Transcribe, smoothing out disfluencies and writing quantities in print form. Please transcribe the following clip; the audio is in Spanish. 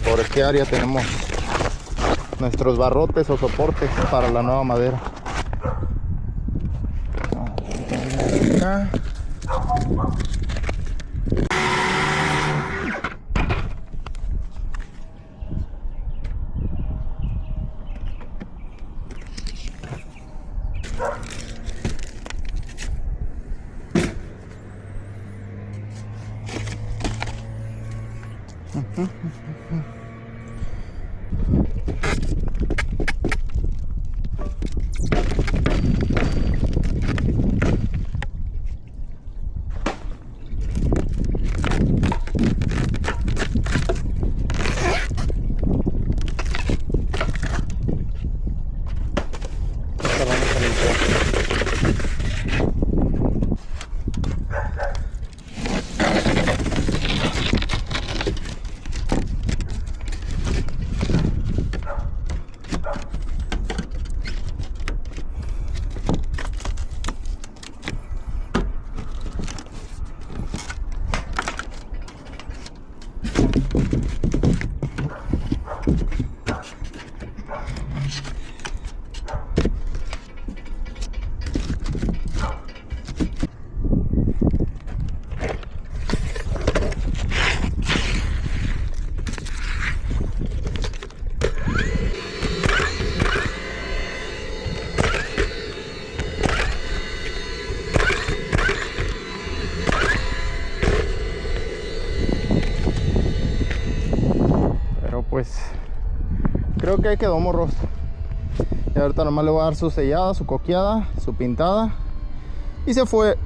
Por este área tenemos nuestros barrotes o soportes para la nueva madera. Acá. Pues creo que ahí quedó, morros. Y ahorita nomás le voy a dar su sellada, su coqueada, su pintada y se fue.